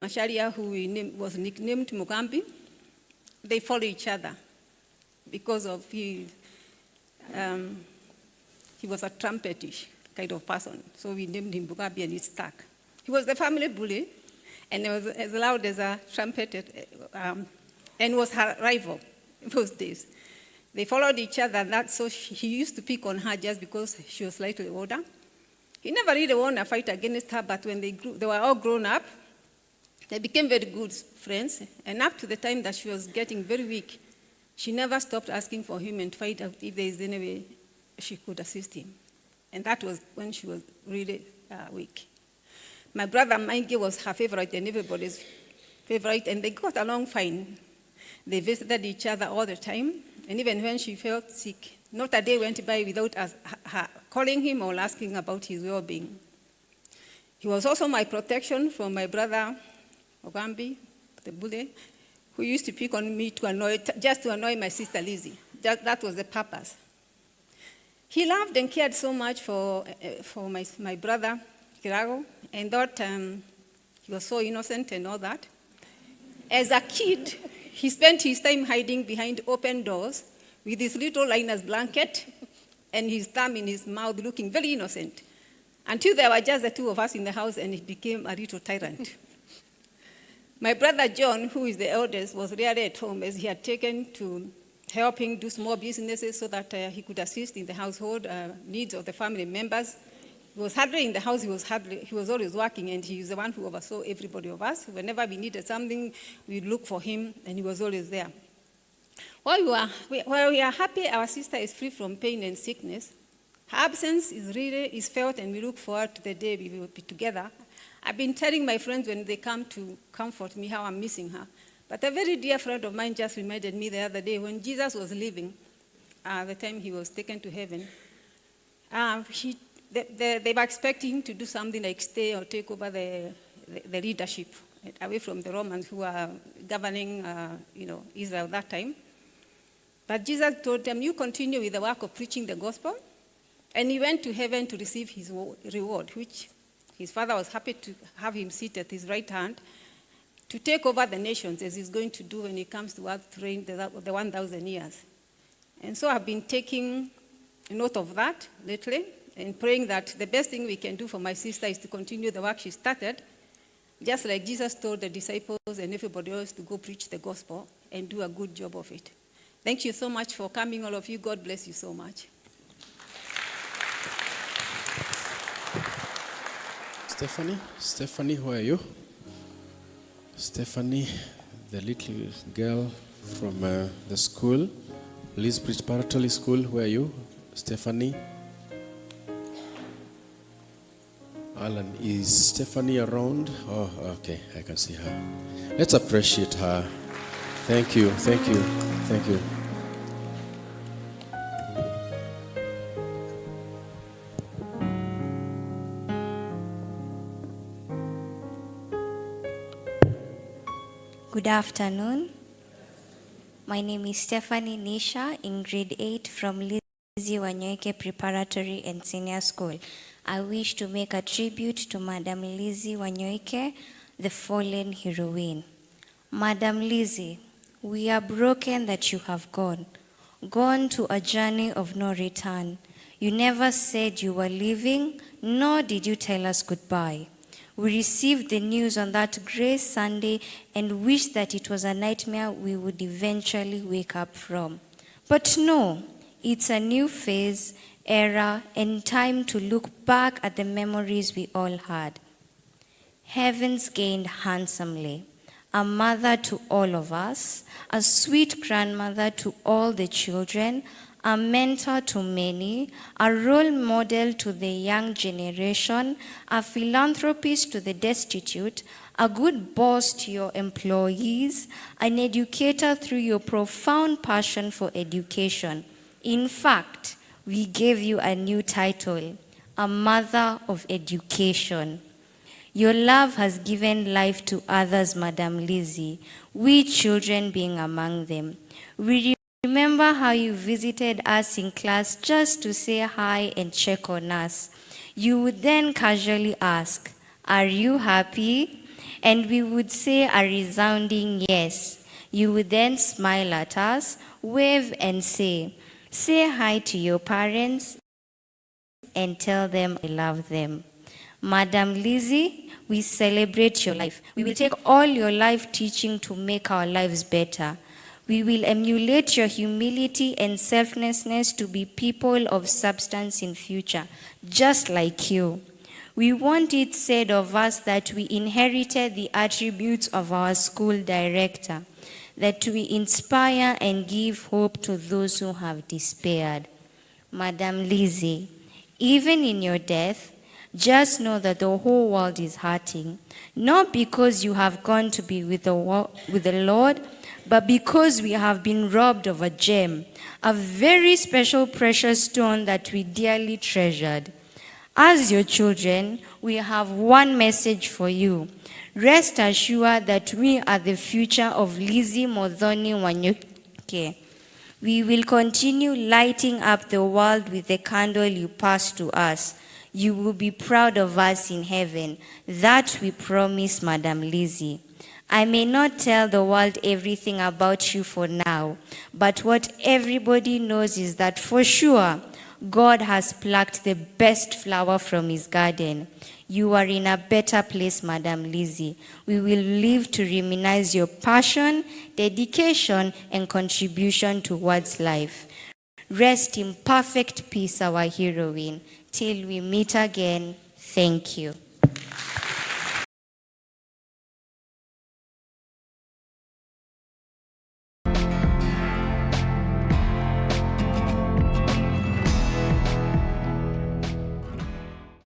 Masharia, who was nicknamed Mugambi. They follow each other because of he was a trumpetish kind of person. So we named him Mugambi, and it stuck. He was the family bully, and he was as loud as a trumpet, and was her rival in those days. They followed each other, so he used to pick on her just because she was slightly older. He never really won a fight against her, but when they were all grown up, they became very good friends. And up to the time that she was getting very weak, she never stopped asking for him and find out if there is any way she could assist him. And that was when she was really weak. My brother Wanyoike was her favorite and everybody's favorite, and they got along fine. They visited each other all the time, and even when she felt sick, not a day went by without her calling him or asking about his well-being. He was also my protection from my brother Mugambi, the bully, who used to pick on me just to annoy my sister Lizzie. That was the purpose. He loved and cared so much for my brother Kirago, and thought he was so innocent and all that. As a kid, he spent his time hiding behind open doors with his little liner's blanket and his thumb in his mouth, looking very innocent, until there were just the two of us in the house, and he became a little tyrant. My brother John, who is the eldest, was rarely at home, as he had taken to helping do small businesses so that he could assist in the household needs of the family members. He was hardly in the house, he was always working, and he was the one who oversaw everybody of us. Whenever we needed something, we'd look for him, and he was always there. While we are happy our sister is free from pain and sickness, her absence is felt, and we look forward to the day we will be together. I've been telling my friends when they come to comfort me how I'm missing her. But a very dear friend of mine just reminded me the other day when Jesus was leaving, the time he was taken to heaven, they were expecting him to do something like stay or take over the leadership away from the Romans who were governing Israel at that time. But Jesus told them, you continue with the work of preaching the gospel. And he went to heaven to receive his reward, which his father was happy to have him sit at his right hand to take over the nations, as he's going to do when he comes to earth to reign the 1,000 years. And so I've been taking note of that lately and praying that the best thing we can do for my sister is to continue the work she started, just like Jesus told the disciples and everybody else to go preach the gospel and do a good job of it. Thank you so much for coming, all of you. God bless you so much. Stephanie, where are you? Stephanie, the little girl from the school, Lizzie Preparatory School, where are you? Stephanie. Alan, is Stephanie around? Oh, okay, I can see her. Let's appreciate her. Thank you, thank you, thank you. Good afternoon. My name is Stephanie Nisha in grade 8 from Lizzie Wanyoike Preparatory and Senior School. I wish to make a tribute to Madam Lizzie Wanyoike, the fallen heroine. Madam Lizzie, we are broken that you have gone to a journey of no return. You never said you were leaving, nor did you tell us goodbye. We received the news on that gray Sunday and wished that it was a nightmare we would eventually wake up from. But no, it's a new phase, era, and time to look back at the memories we all had. Heavens gained handsomely, a mother to all of us, a sweet grandmother to all the children, a mentor to many, a role model to the young generation, a philanthropist to the destitute, a good boss to your employees, an educator through your profound passion for education. In fact, we gave you a new title, a mother of education. Your love has given life to others, Madam Lizzie, we children being among them. We remember how you visited us in class just to say hi and check on us. You would then casually ask, "Are you happy?" and we would say a resounding yes. You would then smile at us, wave and say hi to your parents and tell them I love them. Madam Lizzie, we celebrate your life. We will take all your life teaching to make our lives better. We will emulate your humility and selflessness to be people of substance in future, just like you. We want it said of us that we inherited the attributes of our school director, that we inspire and give hope to those who have despaired. Madam Lizzie, even in your death, just know that the whole world is hurting, not because you have gone to be with the Lord, but because we have been robbed of a gem, a very special precious stone that we dearly treasured. As your children, we have one message for you. Rest assured that we are the future of Lizzie Modhoni Wanyoike. We will continue lighting up the world with the candle you passed to us. You will be proud of us in heaven. That we promise, Madam Lizzie. I may not tell the world everything about you for now, but what everybody knows is that for sure, God has plucked the best flower from his garden. You are in a better place, Madam Lizzie. We will live to reminisce your passion, dedication, and contribution towards life. Rest in perfect peace, our heroine. Till we meet again, thank you.